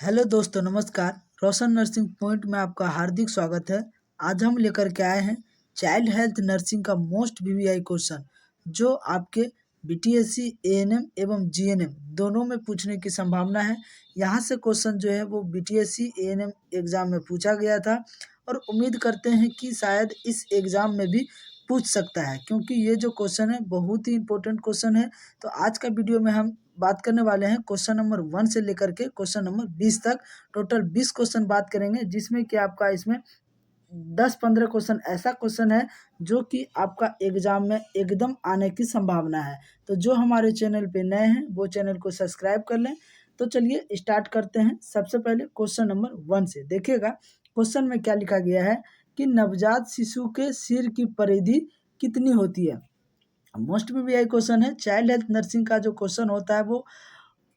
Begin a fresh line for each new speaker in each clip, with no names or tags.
Hello दोस्तों, नमस्कार। रोशन nursing point में आपका हार्दिक स्वागत है। आज हम लेकर के आए हैं चाइल्ड हेल्थ नर्सिंग का मोस्ट वीवीआई क्वेश्चन, जो आपके बीटीएससी, एएनएम एवं जीएनएम दोनों में पूछने की संभावना है। यहाँ से क्वेश्चन जो है वो बीटीएससी एएनएम एग्जाम में पूछा गया था और उम्मीद करते हैं कि शायद इस एग्जाम में भी पूछ सकता है, क्योंकि ये जो क्वेश्चन है बहुत ही इंपॉर्टेंट क्वेश्चन है। तो आज का वीडियो में हम बात करने वाले हैं क्वेश्चन नंबर 1 से लेकर के क्वेश्चन नंबर 20 तक। टोटल 20 क्वेश्चन बात करेंगे, जिसमें कि आपका इसमें 10-15 क्वेश्चन ऐसा क्वेश्चन है जो कि आपका एग्जाम में एकदम आने की संभावना है। तो जो हमारे चैनल पे नए हैं वो चैनल को सब्सक्राइब कर लें। तो चलिए स्टार्ट करते हैं। सबसे पहले क्वेश्चन नंबर 1 से देखिएगा। क्वेश्चन में क्या लिखा गया है कि नवजात शिशु के सिर की परिधि कितनी होती है। मोस्ट वीवीआई क्वेश्चन है। चाइल्ड हेल्थ नर्सिंग का जो क्वेश्चन होता है वो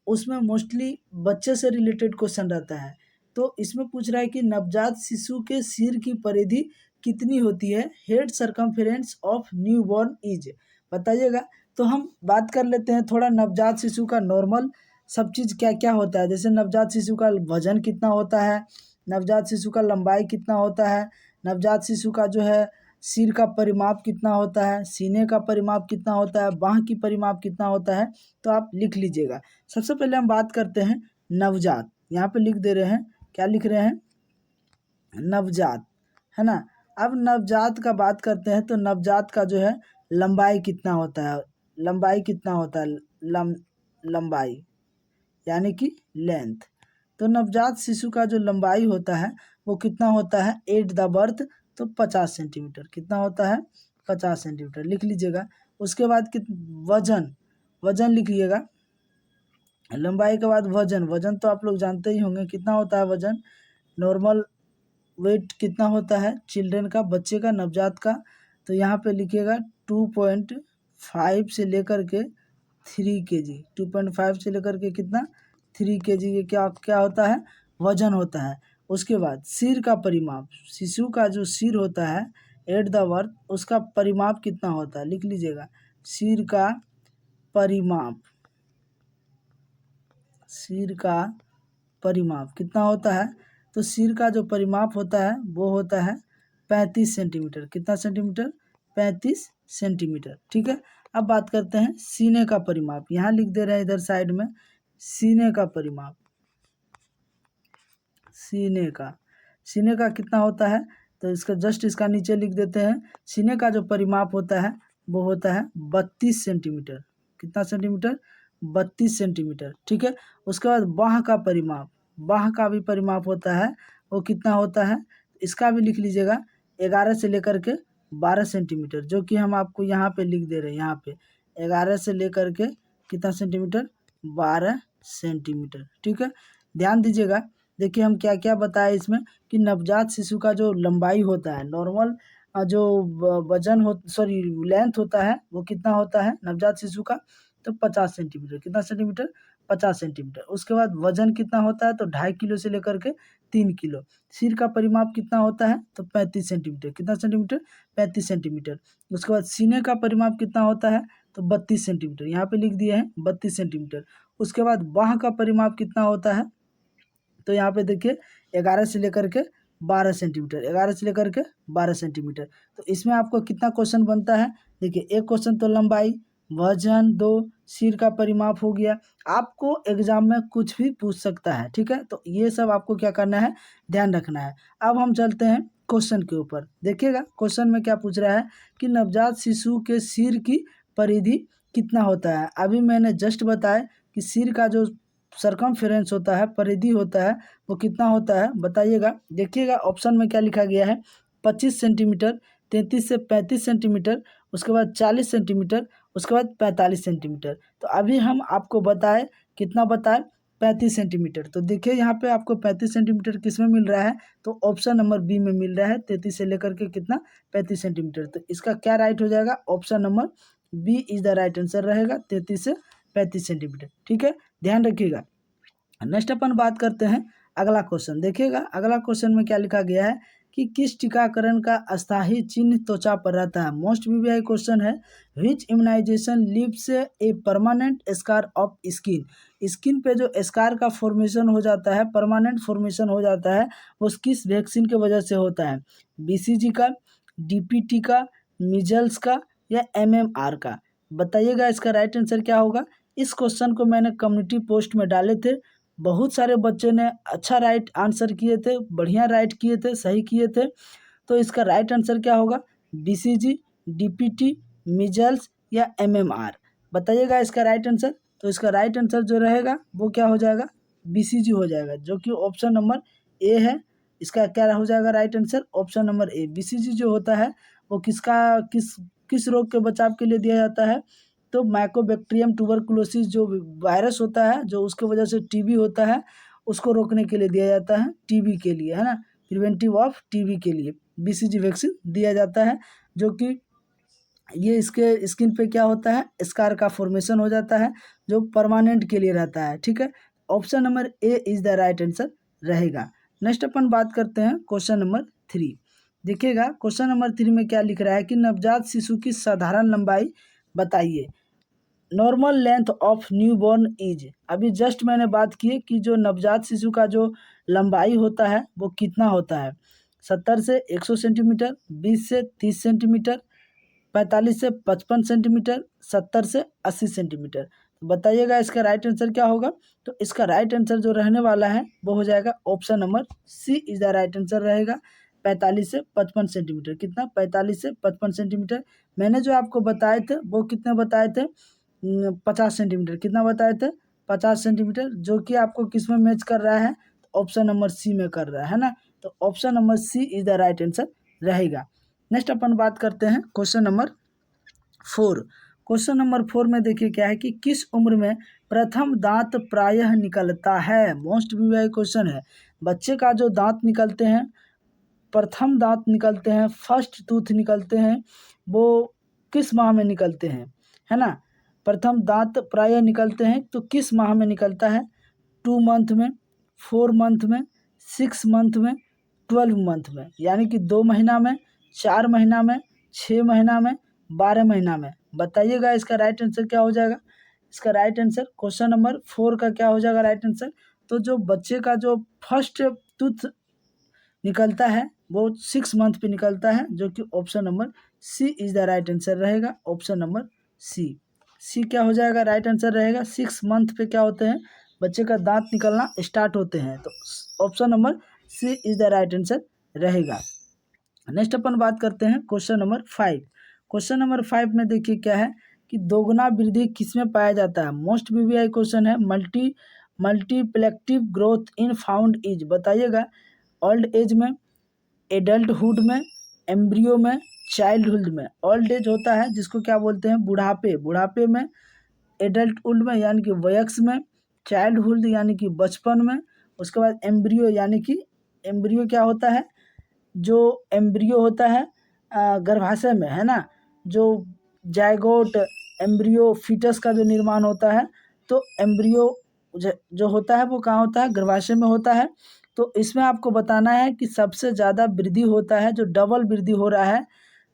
उसमें मोस्टली बच्चे से रिलेटेड क्वेश्चन रहता है। तो इसमें पूछ रहा है कि नवजात शिशु के सिर की परिधि कितनी होती है। Head circumference of newborn is, बताइएगा। तो हम बात कर लेते हैं थोड़ा नवजात शिशु का नॉर्मल सब चीज़ क्या क्या होता है। जैसे नवजात शिशु का वजन कितना होता है, नवजात शिशु का लंबाई कितना होता है, नवजात शिशु का जो है सिर का परिमाप कितना होता है, सीने का परिमाप कितना होता है, बाह की परिमाप कितना होता है। तो आप लिख लीजिएगा। सबसे पहले हम बात करते हैं नवजात। यहाँ पे लिख दे रहे हैं, क्या लिख रहे हैं, नवजात, है ना। अब नवजात का बात करते हैं तो नवजात का जो है लंबाई कितना होता है, लंबाई कितना होता है, लंबाई यानी कि लेंथ। तो नवजात शिशु का जो लंबाई होता है वो कितना होता है एट द बर्थ, तो 50 सेंटीमीटर। कितना होता है 50 सेंटीमीटर, लिख लीजिएगा। उसके बाद वजन, वजन लिखिएगा। लंबाई के बाद वजन, वजन तो आप लोग जानते ही होंगे कितना होता है वजन। नॉर्मल वेट कितना होता है चिल्ड्रन का, बच्चे का, नवजात का। तो यहाँ पे लिखिएगा 2.5 से लेकर के 3 kg, 2.5 से लेकर के कितना 3 kg, ये क्या क्या होता है वजन होता है। उसके बाद सिर का परिमाप, शिशु का जो सिर होता है एट द बर्थ उसका परिमाप कितना होता है, लिख लीजिएगा। सिर का परिमाप, सिर का परिमाप कितना होता है। तो सिर का जो परिमाप होता है वो होता है 35 सेंटीमीटर। कितना सेंटीमीटर, 35 सेंटीमीटर। ठीक है। अब बात करते हैं सीने का परिमाप। यहाँ लिख दे रहे हैं इधर साइड में सीने का परिमाप, सीने का कितना होता है। तो इसका जस्ट इसका नीचे लिख देते हैं। सीने का जो परिमाप होता है वो होता है 32 सेंटीमीटर। कितना सेंटीमीटर, 32 सेंटीमीटर। ठीक है। उसके बाद बाह का परिमाप, बाह का भी परिमाप होता है, वो कितना होता है इसका भी लिख लीजिएगा। 11 से लेकर के 12 सेंटीमीटर, जो कि हम आपको यहाँ पे लिख दे रहे हैं। यहाँ पे 11 से लेकर के कितना सेंटीमीटर, 12 सेंटीमीटर। ठीक है, ध्यान दीजिएगा। देखिए हम क्या क्या बताए इसमें कि नवजात शिशु का जो लंबाई होता है नॉर्मल, जो वजन हो सॉरी लेंथ होता है वो कितना होता है नवजात शिशु का, तो 50 सेंटीमीटर। कितना सेंटीमीटर, 50 सेंटीमीटर। उसके बाद वजन कितना होता है, तो 2.5 किलो से लेकर के 3 किलो। सिर का परिमाप कितना होता है, तो 35 सेंटीमीटर। कितना सेंटीमीटर, 35 सेंटीमीटर। उसके बाद सीने का परिमाप कितना होता है, तो 32 सेंटीमीटर। यहाँ पे लिख दिए हैं 32 सेंटीमीटर। उसके बाद बाह का परिमाप कितना होता है, तो यहाँ पे देखिए 11 से लेकर के 12 सेंटीमीटर, 11 से लेकर के 12 सेंटीमीटर। तो इसमें आपको कितना क्वेश्चन बनता है, देखिए एक क्वेश्चन तो लंबाई, वजन, 2 सिर का परिमाप हो गया। आपको एग्जाम में कुछ भी पूछ सकता है। ठीक है, तो ये सब आपको क्या करना है, ध्यान रखना है। अब हम चलते हैं क्वेश्चन के ऊपर। देखिएगा क्वेश्चन में क्या पूछ रहा है कि नवजात शिशु के सिर की परिधि कितना होता है। अभी मैंने जस्ट बताया कि सिर का जो सरकमफेरेंस होता है, परिधि होता है, वो कितना होता है बताइएगा। देखिएगा ऑप्शन में क्या लिखा गया है, 25 सेंटीमीटर, 33 से 35 सेंटीमीटर, उसके बाद 40 सेंटीमीटर, उसके बाद 45 सेंटीमीटर। तो अभी हम आपको बताए कितना बताए, 35 सेंटीमीटर। तो देखिए यहाँ पे आपको 35 सेंटीमीटर किस में मिल रहा है, तो ऑप्शन नंबर बी में मिल रहा है। 33 से लेकर के कितना 35 सेंटीमीटर। तो इसका क्या राइट हो जाएगा, option number B is the right answer रहेगा, 33 से 35 सेंटीमीटर। ठीक है, ध्यान रखिएगा। नेक्स्ट अपन बात करते हैं अगला क्वेश्चन। देखिएगा अगला क्वेश्चन में क्या लिखा गया है कि किस टीकाकरण का अस्थायी चिन्ह त्वचा पर रहता है। मोस्ट वीवीआई क्वेश्चन है, which immunisation leaves a permanent scar of skin. Skin पे जो स्कार का फॉर्मेशन हो जाता है, परमानेंट फॉर्मेशन हो जाता है, वो किस वैक्सीन के वजह से होता है। बीसीजी का, डीपीटी का, मीजल्स का या एमएमआर का। बताइएगा इसका राइट आंसर क्या होगा। इस क्वेश्चन को मैंने कम्युनिटी पोस्ट में डाले थे, बहुत सारे बच्चे ने अच्छा राइट आंसर किए थे, बढ़िया राइट किए थे, सही किए थे। तो इसका राइट आंसर क्या होगा, बीसीजी, डीपीटी, मीजल्स या एमएमआर। बताइएगा इसका राइट आंसर। तो इसका राइट आंसर जो रहेगा वो क्या हो जाएगा, बीसीजी हो जाएगा, जो कि ऑप्शन नंबर ए है। इसका क्या हो जाएगा राइट आंसर, ऑप्शन नंबर ए। बीसीजी जो होता है वो किस रोग के बचाव के लिए दिया जाता है, तो माइकोबैक्टीरियम ट्यूबरकुलोसिस जो वायरस होता है, जो उसके वजह से टीबी होता है, उसको रोकने के लिए दिया जाता है, टीबी के लिए, है ना, प्रिवेंटिव ऑफ टीबी के लिए बीसीजी वैक्सीन दिया जाता है। जो कि ये इसके स्किन पे क्या होता है, स्कार का फॉर्मेशन हो जाता है, जो परमानेंट के लिए रहता है। ठीक है, option number A is the right answer रहेगा। नेक्स्ट अपन बात करते हैं क्वेश्चन नंबर 3। देखिएगा क्वेश्चन नंबर 3 में क्या लिख रहा है कि नवजात शिशु की साधारण लंबाई बताइए। Normal length of newborn is. अभी जस्ट मैंने बात की कि जो नवजात शिशु का जो लंबाई होता है वो कितना होता है, 70 से 100 सेंटीमीटर, 20 से 30 सेंटीमीटर, 45 से 55 सेंटीमीटर, 70 से 80 सेंटीमीटर। तो बताइएगा इसका राइट आंसर क्या होगा। तो इसका राइट आंसर जो रहने वाला है वो हो जाएगा option number C is the right answer रहेगा, 45 से 55 सेंटीमीटर। कितना, 45 से 55 सेंटीमीटर। मैंने जो आपको बताए थे वो कितने बताए थे, 50 सेंटीमीटर। कितना बताए थे, 50 सेंटीमीटर, जो कि आपको किस में मैच कर रहा है, ऑप्शन नंबर सी में कर रहा है ना। तो option number C is the right answer रहेगा। नेक्स्ट अपन बात करते हैं क्वेश्चन नंबर 4। क्वेश्चन नंबर 4 में देखिए क्या है कि किस उम्र में प्रथम दांत प्रायः निकलता है। मोस्ट वीवीआई क्वेश्चन है। बच्चे का जो दांत निकलते हैं, प्रथम दांत निकलते हैं, फर्स्ट टूथ निकलते हैं, वो किस माह में निकलते हैं, है ना। प्रथम दांत प्रायः निकलते हैं तो किस माह में निकलता है, 2 मंथ में, 4 मंथ में, 6 मंथ में, 12 मंथ में। यानी कि 2 महीना में, 4 महीना में, 6 महीना में, 12 महीना में। बताइएगा इसका राइट आंसर क्या हो जाएगा। इसका राइट आंसर क्वेश्चन नंबर 4 का क्या हो जाएगा राइट आंसर। तो जो बच्चे का जो फर्स्ट टूथ निकलता है वो 6 मंथ पे निकलता है, जो कि option number C is the right answer रहेगा, ऑप्शन नंबर सी क्या हो जाएगा राइट आंसर रहेगा। 6 मंथ पे क्या होते हैं, बच्चे का दांत निकलना स्टार्ट होते हैं। तो option number C is the right answer रहेगा। नेक्स्ट अपन बात करते हैं क्वेश्चन नंबर 5। क्वेश्चन नंबर 5 में देखिए क्या है कि दोगुना वृद्धि किसमें पाया जाता है। मोस्ट वीवीआई क्वेश्चन है, मल्टीप्लेक्टिव ग्रोथ इन फाउंड इज। बताइएगा ओल्ड एज में, एडल्टहुड में, एम्ब्रियो में, चाइल्डहुड में। ओल्ड एज होता है जिसको क्या बोलते हैं, बुढ़ापे में, एडल्टहुड में यानी कि वयस्क में, चाइल्डहुड यानी कि बचपन में, उसके बाद एम्ब्रियो यानी कि एम्ब्रियो क्या होता है, जो एम्ब्रियो होता है गर्भाशय में, है ना, जो जायगोट एम्ब्रियो फीटस का जो निर्माण होता है, तो एम्ब्रियो जो होता है वो कहाँ होता है, गर्भाशय में होता है। तो इसमें आपको बताना है कि सबसे ज़्यादा वृद्धि होता है, जो डबल वृद्धि हो रहा है,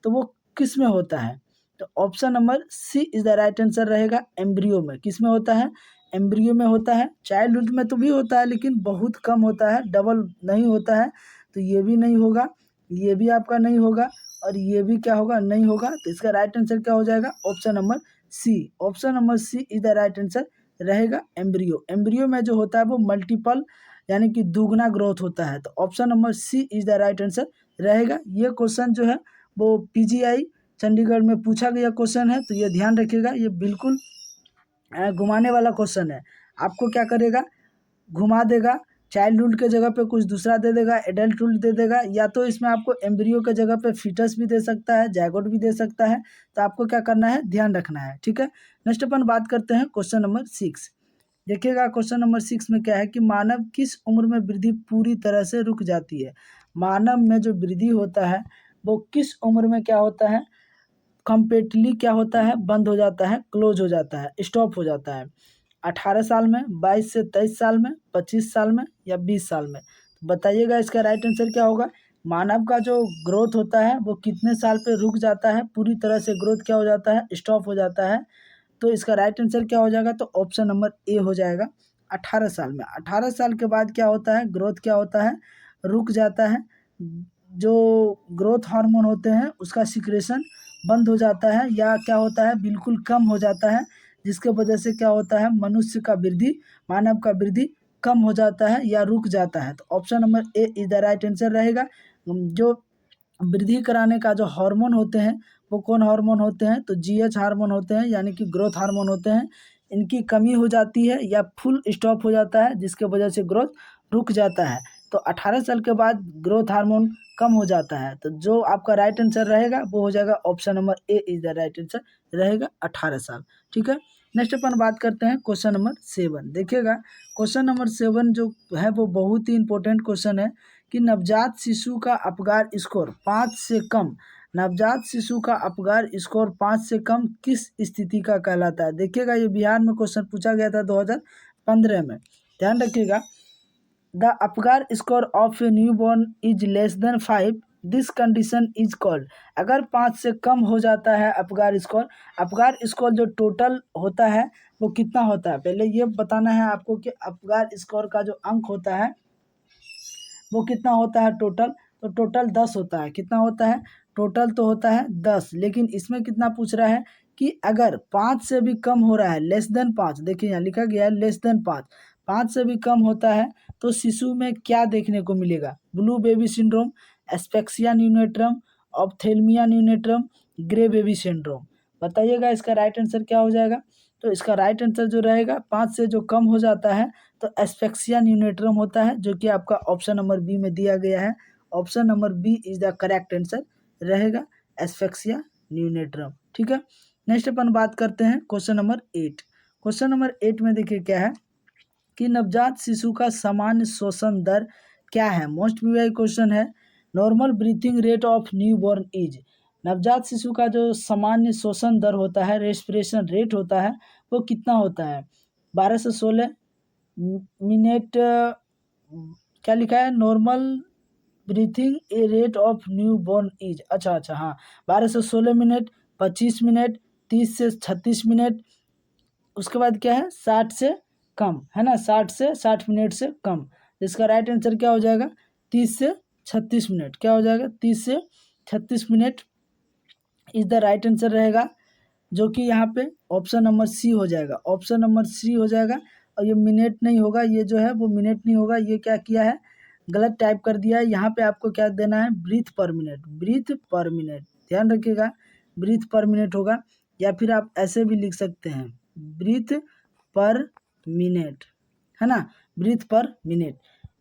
तो वो किस में होता है। तो option number C is the right answer रहेगा, एम्ब्रियो में। किस में होता है, एम्ब्रियो में होता है। चाइल्डहुड में तो भी होता है लेकिन बहुत कम होता है, डबल नहीं होता है। तो ये भी नहीं होगा, ये भी आपका नहीं होगा, और ये भी क्या होगा, नहीं होगा। तो इसका राइट आंसर क्या हो जाएगा, option number C. Option number C is the right answer रहेगा, एम्ब्रियो। एम्ब्रियो में जो होता है वो मल्टीपल यानी कि दुगना ग्रोथ होता है। तो option number C is the right answer रहेगा। ये क्वेश्चन जो है वो पीजीआई चंडीगढ़ में पूछा गया क्वेश्चन है, तो ये ध्यान रखिएगा, ये बिल्कुल घुमाने वाला क्वेश्चन है। आपको क्या करेगा, घुमा देगा, चाइल्डहुड के जगह पे कुछ दूसरा दे देगा, एडल्टहुड दे देगा, या तो इसमें आपको एम्ब्रियो के जगह पे फीटस भी दे सकता है, जायगोट भी दे सकता है। तो आपको क्या करना है, ध्यान रखना है, ठीक है। नेक्स्ट अपन बात करते हैं क्वेश्चन नंबर 6। देखिएगा क्वेश्चन नंबर 6 में क्या है कि मानव किस उम्र में वृद्धि पूरी तरह से रुक जाती है। मानव में जो वृद्धि होता है वो किस उम्र में क्या होता है, कम्प्लीटली क्या होता है, बंद हो जाता है, क्लोज हो जाता है, स्टॉप हो जाता है। 18 साल में, 22 से 23 साल में, 25 साल में या 20 साल में। बताइएगा इसका राइट आंसर क्या होगा। मानव का जो ग्रोथ होता है वो कितने साल पे रुक जाता है, पूरी तरह से ग्रोथ क्या हो जाता है, स्टॉप हो जाता है। तो इसका राइट आंसर क्या हो जाएगा, तो ऑप्शन नंबर ए हो जाएगा 18 साल में। 18 साल के बाद क्या होता है, ग्रोथ क्या होता है, रुक जाता है। जो ग्रोथ हार्मोन होते हैं उसका सिक्रेशन बंद हो जाता है या क्या होता है, बिल्कुल कम हो जाता है, जिसके वजह से क्या होता है, मनुष्य का वृद्धि, मानव का वृद्धि कम हो जाता है या रुक जाता है। तो option number A is the right answer रहेगा। जो वृद्धि कराने का जो हार्मोन होते हैं वो कौन हार्मोन होते हैं, तो जीएच हार्मोन होते हैं, यानी कि ग्रोथ हार्मोन होते हैं। इनकी कमी हो जाती है या फुल स्टॉप हो जाता है, जिसके वजह से ग्रोथ रुक जाता है। तो 18 साल के बाद ग्रोथ हार्मोन कम हो जाता है। तो जो आपका राइट आंसर रहेगा वो हो जाएगा option number A is the right answer रहेगा 18 साल। ठीक है, नेक्स्ट अपन बात करते हैं क्वेश्चन नंबर 7। देखिएगा क्वेश्चन नंबर 7 जो है वो बहुत ही इंपॉर्टेंट क्वेश्चन है कि नवजात शिशु का अपगार स्कोर 5 से कम, नवजात शिशु का अपगार स्कोर 5 से कम किस स्थिति का कहलाता है। देखिएगा ये बिहार में क्वेश्चन पूछा गया था 2015 में, ध्यान रखिएगा। The Apgar score of a new born is less than 5, this condition is called. अगर 5 से कम हो जाता है अपगार स्कोर जो टोटल होता है वो कितना होता है, पहले ये बताना है आपको कि अपगार स्कोर का जो अंक होता है वो कितना होता है टोटल, तो टोटल 10 होता है। कितना होता है, टोटल तो होता है 10, लेकिन इसमें कितना पूछ रहा है कि अगर 5 से भी कम हो रहा है, लेस देन 5, देखिए यहाँ लिखा गया है लेस देन 5, 5 से भी कम होता है तो शिशु में क्या देखने को मिलेगा, blue baby syndrome, asphyxia neonatorum, ophthalmia neonatorum, grey baby syndrome. बताइएगा इसका राइट आंसर क्या हो जाएगा। तो इसका राइट आंसर जो रहेगा 5 से जो कम हो जाता है तो एस्पेक्सिया न्यूनेट्रम होता है, जो कि आपका ऑप्शन नंबर बी में दिया गया है। Option number B is the correct answer रहेगा, एस्पेक्सिया न्यूनेट्रम। ठीक है, नेक्स्ट अपन बात करते हैं क्वेश्चन नंबर 8। क्वेश्चन नंबर 8 में देखिए क्या है कि नवजात शिशु का सामान्य श्वसन दर क्या है। मोस्ट पीवाई क्वेश्चन है। Normal breathing rate of new born is, नवजात शिशु का जो सामान्य श्वसन दर होता है, रेस्पिरेशन रेट होता है, वो कितना होता है, 12 से 16 मिनट। क्या लिखा है, normal breathing a rate of new born is, अच्छा हाँ, 12 से 16 मिनट, 25 मिनट, 30 से 36 मिनट, उसके बाद क्या है 60 से कम, है ना, 60 से 60 मिनट से कम। इसका राइट आंसर क्या हो जाएगा, 30 से 36 मिनट। क्या हो जाएगा, 30 से 36 minute is the right answer रहेगा, जो कि यहाँ पे ऑप्शन नंबर सी हो जाएगा, ऑप्शन नंबर सी हो जाएगा। और ये मिनट नहीं होगा, ये जो है वो मिनट नहीं होगा, ये क्या किया है, गलत टाइप कर दिया है। यहाँ पे आपको क्या देना है, ब्रीथ पर मिनट, ब्रीथ पर मिनट, ध्यान रखिएगा, ब्रीथ पर मिनट होगा। या फिर आप ऐसे भी लिख सकते हैं, ब्रीथ पर मिनट, है ना, ब्रीथ पर मिनट।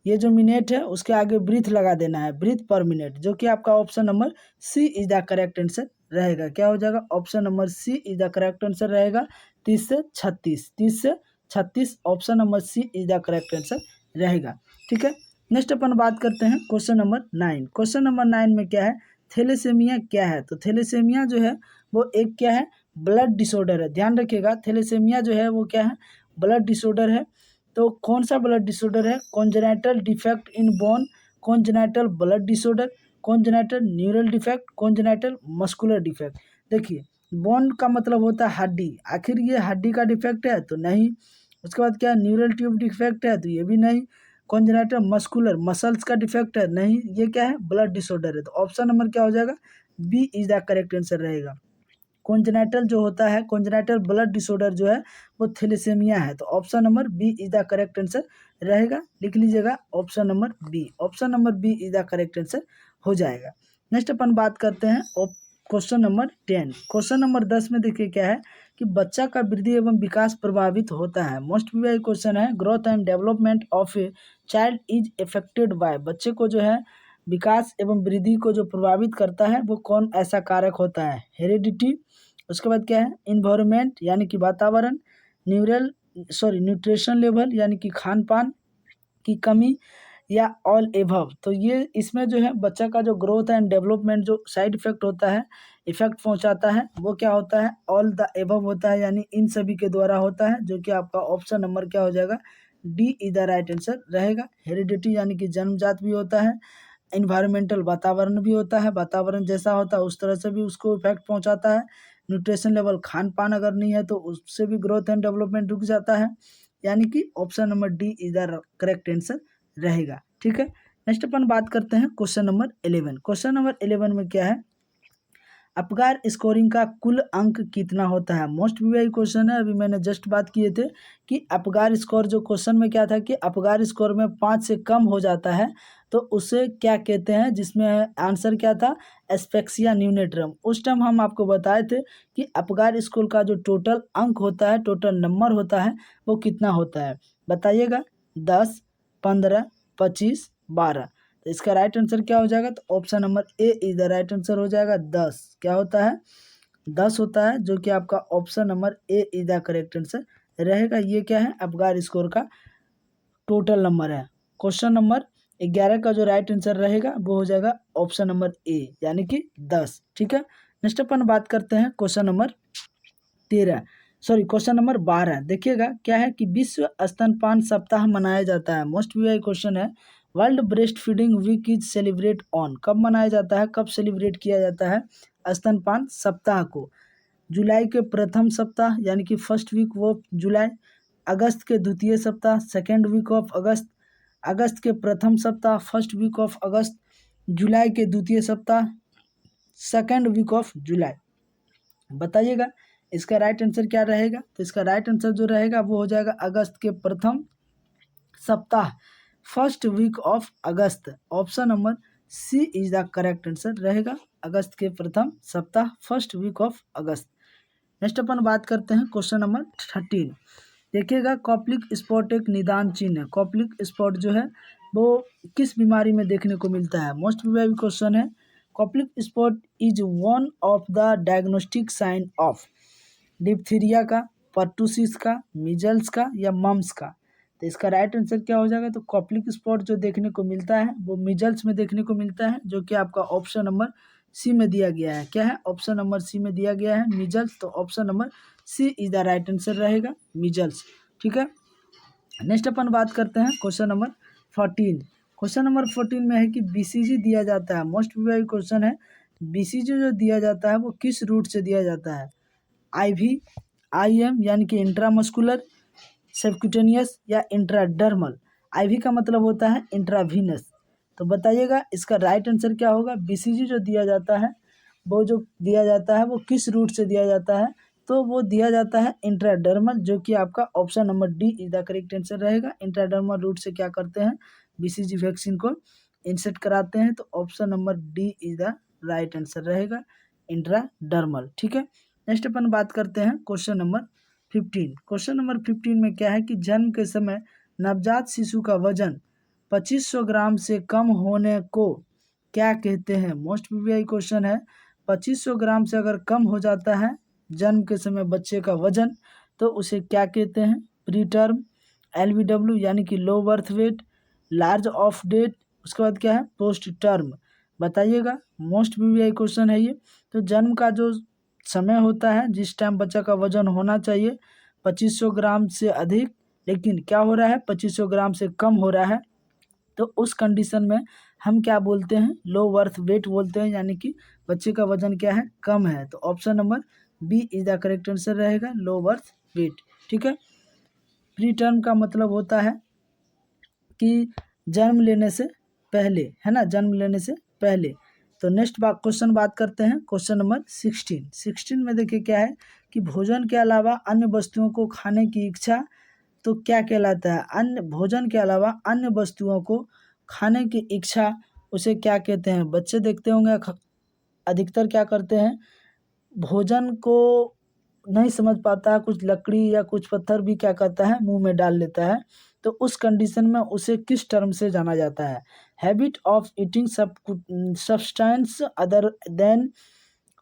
ये जो मिनट है उसके आगे ब्रीथ लगा देना है, ब्रीथ पर मिनट, जो कि आपका option number C is the correct answer रहेगा। क्या हो जाएगा, option number C is the correct answer रहेगा, 30 से 36, 30 से 36, option number C is the correct answer रहेगा। ठीक है, नेक्स्ट अपन बात करते हैं क्वेश्चन नंबर 9। क्वेश्चन नंबर 9 में क्या है, थैलेसेमिया क्या है। तो थैलेसेमिया जो है वो एक क्या है, ब्लड डिसऑर्डर है। ध्यान रखिएगा, थैलेसेमिया जो है वो क्या है, ब्लड डिसऑर्डर है। तो कौन सा ब्लड डिसऑर्डर है, congenital defect in bone, congenital blood disorder, congenital neural defect, congenital muscular defect. देखिए बोन का मतलब होता है हड्डी, आखिर ये हड्डी का डिफेक्ट है तो नहीं। उसके बाद क्या, न्यूरल ट्यूब डिफेक्ट है तो ये भी नहीं। कॉन्जेनाइटल मस्कुलर मसल्स का डिफेक्ट है, नहीं, ये क्या है, ब्लड डिसऑर्डर है। तो ऑप्शन नंबर क्या हो जाएगा, B is the correct answer रहेगा। कॉन्जेनाइटल जो होता है, कॉन्जेनाइटल ब्लड डिसऑर्डर जो है वो थैलेसेमिया है। तो option number B is the correct answer रहेगा, लिख लीजिएगा option number B, option number B is the correct answer हो जाएगा। नेक्स्ट अपन बात करते हैं क्वेश्चन नंबर 10। क्वेश्चन नंबर 10 में देखिए क्या है कि बच्चा का वृद्धि एवं विकास प्रभावित होता है। मोस्ट पीवाई क्वेश्चन है, growth and development of a child is affected by, बच्चे को जो है विकास एवं वृद्धि को जो प्रभावित करता है वो कौन ऐसा कारक होता है, हेरिडिटी, उसके बाद क्या है, इन्वायरमेंट यानी कि वातावरण, न्यूट्रिशन लेवल यानी कि खान पान की कमी, या ऑल एभव। तो ये इसमें जो है बच्चा का जो ग्रोथ एंड डेवलपमेंट जो साइड इफेक्ट होता है, इफेक्ट पहुंचाता है, वो क्या होता है, ऑल द एभव होता है, यानी इन सभी के द्वारा होता है, जो कि आपका ऑप्शन नंबर क्या हो जाएगा, D is the right answer रहेगा। हेरिडिटी यानी कि जन्मजात भी होता है, इन्वायरमेंटल वातावरण भी होता है, वातावरण जैसा होता है उस तरह से भी उसको इफेक्ट पहुंचाता है। न्यूट्रिशन लेवल, खान पान अगर नहीं है तो उससे भी ग्रोथ एंड डेवलपमेंट रुक जाता है। यानी कि option number D is the correct answer रहेगा। ठीक है, नेक्स्ट अपन बात करते हैं क्वेश्चन नंबर 11। क्वेश्चन नंबर 11 में क्या है, अपगार स्कोरिंग का कुल अंक कितना होता है। मोस्ट वीआई क्वेश्चन है। अभी मैंने जस्ट बात किए थे कि अपगार स्कोर, जो क्वेश्चन में क्या था कि अपगार स्कोर में 5 से कम हो जाता है तो उसे क्या कहते हैं, जिसमें आंसर क्या था, एस्पेक्सिया न्यूनेट्रम। उस टाइम हम आपको बताए थे कि अपगार स्कोर का जो टोटल अंक होता है, टोटल नंबर होता है, वो कितना होता है बताइएगा। 10, 15, 25, 12। तो इसका राइट आंसर क्या हो जाएगा, तो option number A is the right answer हो जाएगा। 10 क्या होता है, 10 होता है, जो कि आपका option number A is the correct answer रहेगा। ये क्या है, अपगार स्कोर का टोटल नंबर है। क्वेश्चन नंबर 11 का जो राइट आंसर रहेगा वो हो जाएगा ऑप्शन नंबर ए, यानी कि 10। ठीक है, नेक्स्ट अपन बात करते हैं क्वेश्चन नंबर 12। देखिएगा क्या है कि विश्व स्तनपान सप्ताह मनाया जाता है। मोस्ट वीआई क्वेश्चन है। World breast feeding week is celebrate on, कब मनाया जाता है, कब सेलिब्रेट किया जाता है स्तनपान सप्ताह को। जुलाई के प्रथम सप्ताह यानी कि फर्स्ट वीक ऑफ जुलाई, अगस्त के द्वितीय सप्ताह सेकेंड वीक ऑफ अगस्त, अगस्त के प्रथम सप्ताह फर्स्ट वीक ऑफ अगस्त, जुलाई के द्वितीय सप्ताह सेकेंड वीक ऑफ जुलाई। बताइएगा इसका राइट आंसर क्या रहेगा। तो इसका राइट आंसर जो रहेगा वो हो जाएगा अगस्त के प्रथम सप्ताह first week of August. Option number C is the correct answer रहेगा, अगस्त के प्रथम सप्ताह first week of August. Next अपन बात करते हैं क्वेश्चन नंबर 13। देखिएगा, कॉप्लिक स्पॉट एक निदान चिन्ह है। कॉप्लिक स्पॉट जो है वो किस बीमारी में देखने को मिलता है। मोस्ट प्रोबेबल क्वेश्चन है। Koplik spot is one of the diagnostic sign of diphtheria का, पर्टूसिस का, मिजल्स का या मम्स का। तो इसका राइट आंसर क्या हो जाएगा, तो कॉप्लिक स्पॉट जो देखने को मिलता है वो मिजल्स में देखने को मिलता है, जो कि आपका ऑप्शन नंबर सी में दिया गया है। क्या है, ऑप्शन नंबर सी में दिया गया है मिजल्स। तो option number C is the right answer रहेगा, मिजल्स। ठीक है, नेक्स्ट अपन बात करते हैं क्वेश्चन नंबर 14। क्वेश्चन नंबर 14 में है कि बीसीजी दिया जाता है। मोस्ट प्रोबेबल क्वेश्चन है। बीसीजी जो दिया जाता है वो किस रूट से दिया जाता है, आईवी, आईएम यानी कि इंट्रामस्कुलर, सबक्यूटेनियस या इंट्राडर्मल। आईवी का मतलब होता है इंट्रावीनस। तो बताइएगा इसका राइट आंसर क्या होगा। बीसीजी जो दिया जाता है वो जो दिया जाता है वो किस रूट से दिया जाता है, तो वो दिया जाता है इंट्राडर्मल, जो कि आपका option number D is the correct answer रहेगा। इंट्राडर्मल रूट से क्या करते हैं, बीसीजी वैक्सीन को इंसर्ट कराते हैं। तो option number D is the right answer रहेगा, इंट्राडर्मल। ठीक है, नेक्स्ट अपन बात करते हैं क्वेश्चन नंबर 15। क्वेश्चन नंबर 15 में क्या है कि जन्म के समय नवजात शिशु का वजन 2500 ग्राम से कम होने को क्या कहते हैं। मोस्ट प्रीवियस क्वेश्चन है। 2500 ग्राम से अगर कम हो जाता है जन्म के समय बच्चे का वजन, तो उसे क्या कहते हैं, प्री टर्म, एलबीडब्ल्यू यानी कि low birth weight, large of date, उसके बाद क्या है, पोस्ट टर्म। बताइएगा, मोस्ट प्रीवियस क्वेश्चन है ये। तो जन्म का जो समय होता है, जिस टाइम बच्चा का वजन होना चाहिए 2500 ग्राम से अधिक, लेकिन क्या हो रहा है 2500 ग्राम से कम हो रहा है, तो उस कंडीशन में हम क्या बोलते हैं, लो बर्थ वेट बोलते हैं, यानी कि बच्चे का वजन क्या है, कम है। तो option number B is the correct answer रहेगा, लो बर्थ वेट। ठीक है, प्री टर्म का मतलब होता है कि जन्म लेने से पहले, है ना, जन्म लेने से पहले। तो नेक्स्ट क्वेश्चन बात करते हैं क्वेश्चन नंबर 16 में देखिए क्या है कि भोजन के अलावा अन्य वस्तुओं को खाने की इच्छा तो क्या कहलाता है। अन्य भोजन के अलावा अन्य वस्तुओं को खाने की इच्छा उसे क्या कहते हैं। बच्चे देखते होंगे अधिकतर क्या करते हैं, भोजन को नहीं समझ पाता है, कुछ लकड़ी या कुछ पत्थर भी क्या करता है मुंह में डाल लेता है। तो उस कंडीशन में उसे किस टर्म से जाना जाता है, habit of eating substance other than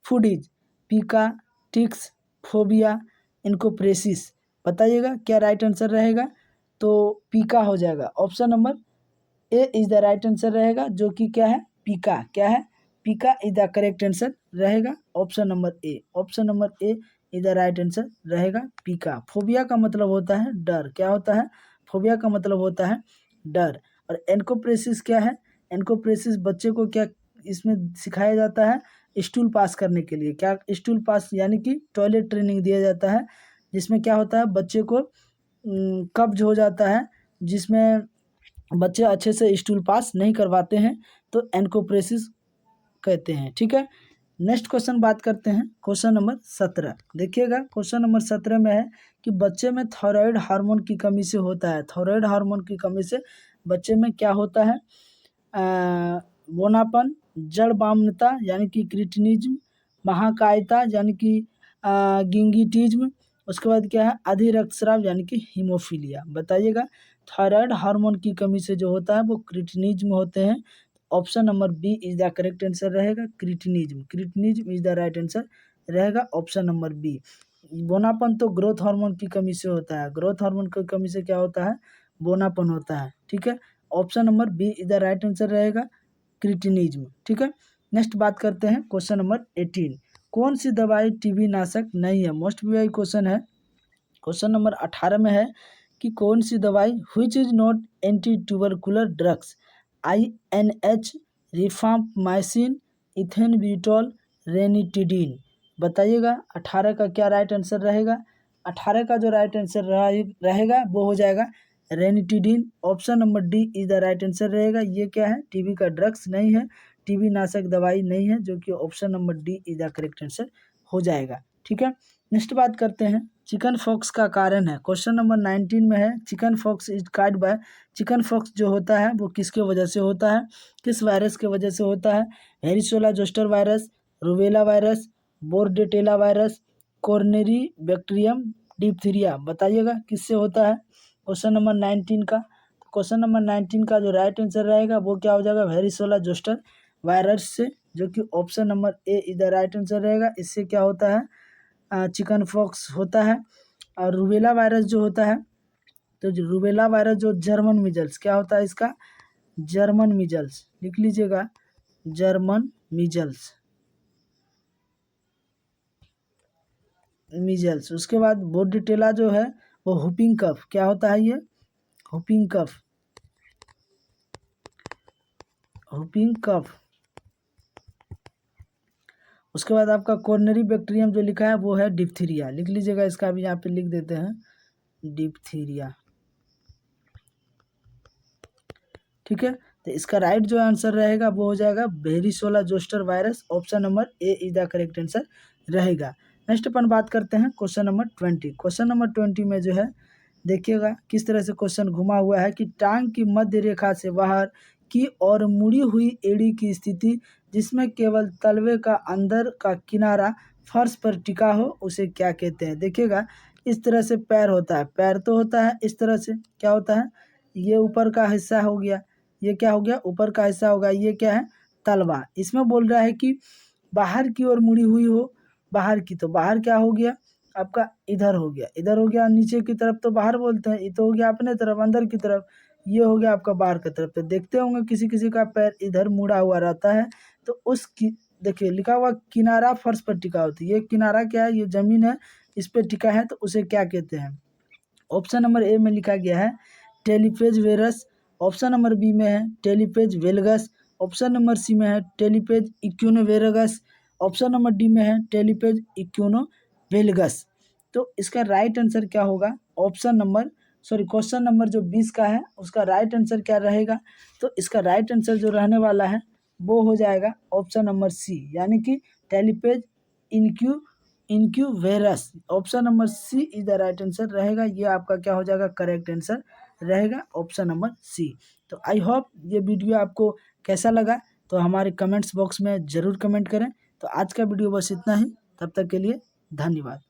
food is पीका, टिक्स, फोबिया, इनकोप्रेसिस। बताइएगा क्या राइट आंसर रहेगा, तो पीका हो जाएगा। Option number A is the right answer रहेगा, जो कि क्या है, पीका। क्या है, पीका इज द करेक्ट आंसर रहेगा, option number A. Option number A is the right answer रहेगा, पीका। फोबिया का मतलब होता है डर। क्या होता है, फोबिया का मतलब होता है डर। और एनकोप्रेसिस क्या है, एनकोप्रेसिस बच्चे को क्या इसमें सिखाया जाता है, स्टूल पास करने के लिए। क्या स्टूल पास यानी कि टॉयलेट ट्रेनिंग दिया जाता है, जिसमें क्या होता है बच्चे को कब्ज हो जाता है, जिसमें बच्चे अच्छे से स्टूल पास नहीं करवाते हैं, तो एनकोप्रेसिस कहते हैं। ठीक है, नेक्स्ट क्वेश्चन बात करते हैं, क्वेश्चन नंबर 17। देखिएगा क्वेश्चन नंबर 17 में है कि बच्चे में थायराइड हार्मोन की कमी से होता है। थायराइड हार्मोन की कमी से बच्चे में क्या होता है, बोनापन, जड़ बामनता यानी कि क्रिटिनिज्म, महाकायता यानी कि गिंगिटिज्म, उसके बाद क्या है अधि रक्तस्राव यानी कि हीमोफीलिया। बताइएगा थायराइड हार्मोन की कमी से जो होता है वो क्रिटिनिज्म होते हैं। Option number B is the correct answer रहेगा, cretinism. Cretinism is the right answer रहेगा ऑप्शन नंबर बी। बोनापन तो ग्रोथ हार्मोन की कमी से होता है, ग्रोथ हार्मोन की कमी से क्या होता है, बोनापन होता है। ठीक है, option number B is the right answer रहेगा, क्रिटिनिज्म। ठीक है, नेक्स्ट बात करते हैं क्वेश्चन नंबर 18। कौन सी दवाई टीबी नाशक नहीं है, मोस्ट वीआई क्वेश्चन है। क्वेश्चन नंबर 18 में है कि कौन सी दवाई which is not anti tubercular drugs, INH, rifampicin, ethambutol, ranitidine. बताइएगा 18 का क्या राइट आंसर रहेगा। 18 का जो राइट आंसर रहेगा वो हो जाएगा ranitidine. Option number D is the right answer रहेगा। ये क्या है, टीबी का ड्रग्स नहीं है, टीबी नाशक दवाई नहीं है, जो कि option number D is the correct answer हो जाएगा। ठीक है, नेक्स्ट बात करते हैं चिकन फॉक्स का कारण है। क्वेश्चन नंबर 19 में है chickenpox is caused by, chickenpox जो होता है वो किसके वजह से होता है, किस वायरस के वजह से होता है। Varicella zoster virus, rubella virus, bordetella virus, corynebacterium, diphtheria. बताइएगा किससे होता है क्वेश्चन नंबर 19 का। क्वेश्चन नंबर 19 का जो राइट आंसर रहेगा वो क्या हो जाएगा, वेरिसोला जोस्टर वायरस से, जो कि option number A is the right answer रहेगा। इससे क्या होता है, चिकन फॉक्स होता है। और रूबेला वायरस जो होता है, तो जो रूबेला वायरस जो जर्मन मिजल्स, क्या होता है इसका, जर्मन मिजल्स, लिख लीजिएगा जर्मन मिजल्स, मिजल्स। उसके बाद बोर्डेटेला जो है वो हुपिंग कफ, क्या होता है ये, हुपिंग कफ, हुपिंग कफ। उसके बाद आपका कोरोनरी बैक्टीरियम जो लिखा है वो है डिप्थीरिया, लिख लीजिएगा, इसका भी यहाँ पे लिख देते हैं डिप्थीरिया। ठीक है, तो इसका राइट जो आंसर रहेगा वो हो जाएगा varicella zoster virus. Option number A is the correct answer रहेगा। नेक्स्ट अपन बात करते हैं क्वेश्चन नंबर 20। क्वेश्चन नंबर 20 में जो है देखिएगा किस तरह से क्वेश्चन घुमा हुआ है कि टांग की मध्य रेखा से बाहर की और मुड़ी हुई एड़ी की स्थिति जिसमें केवल तलवे का अंदर का किनारा फर्श पर टिका हो उसे क्या कहते हैं। देखिएगा इस तरह से पैर होता है, पैर तो होता है इस तरह से, क्या होता है, ये ऊपर का हिस्सा हो गया, ये क्या हो गया, ऊपर का हिस्सा होगा, ये क्या है, तलवा। इसमें बोल रहा है कि बाहर की ओर मुड़ी हुई हो, बाहर की, तो बाहर क्या हो गया आपका, इधर हो गया, इधर हो गया, नीचे की तरफ तो बाहर बोलते हैं, ये तो हो गया अपने तरफ अंदर की तरफ, ये हो गया आपका बाहर की तरफ। तो देखते होंगे किसी किसी का पैर इधर मुड़ा हुआ रहता है, तो देखिए लिखा हुआ किनारा फर्श पर टिका होती है, ये किनारा क्या है, ये जमीन है, इस पर टिका है, तो उसे क्या कहते हैं। ऑप्शन नंबर ए में लिखा गया है टेलीपेज वेरस, ऑप्शन नंबर बी में है टेलीपेज वेलगस, ऑप्शन नंबर सी में है टेलीपेज इक्यूनोवेरगस, ऑप्शन नंबर डी में है टेलीपेज इक्यूनोवेलगस। तो इसका राइट आंसर क्या होगा, ऑप्शन नंबर क्वेश्चन नंबर जो 20 का है उसका राइट आंसर क्या रहेगा, तो इसका राइट आंसर जो रहने वाला है वो हो जाएगा ऑप्शन नंबर सी, यानी कि talipes equinovarus. Option number C is the right answer रहेगा, ये आपका क्या हो जाएगा, करेक्ट आंसर रहेगा ऑप्शन नंबर सी। तो आई होप ये वीडियो आपको कैसा लगा, तो हमारे कमेंट्स बॉक्स में ज़रूर कमेंट करें। तो आज का वीडियो बस इतना ही, तब तक के लिए धन्यवाद।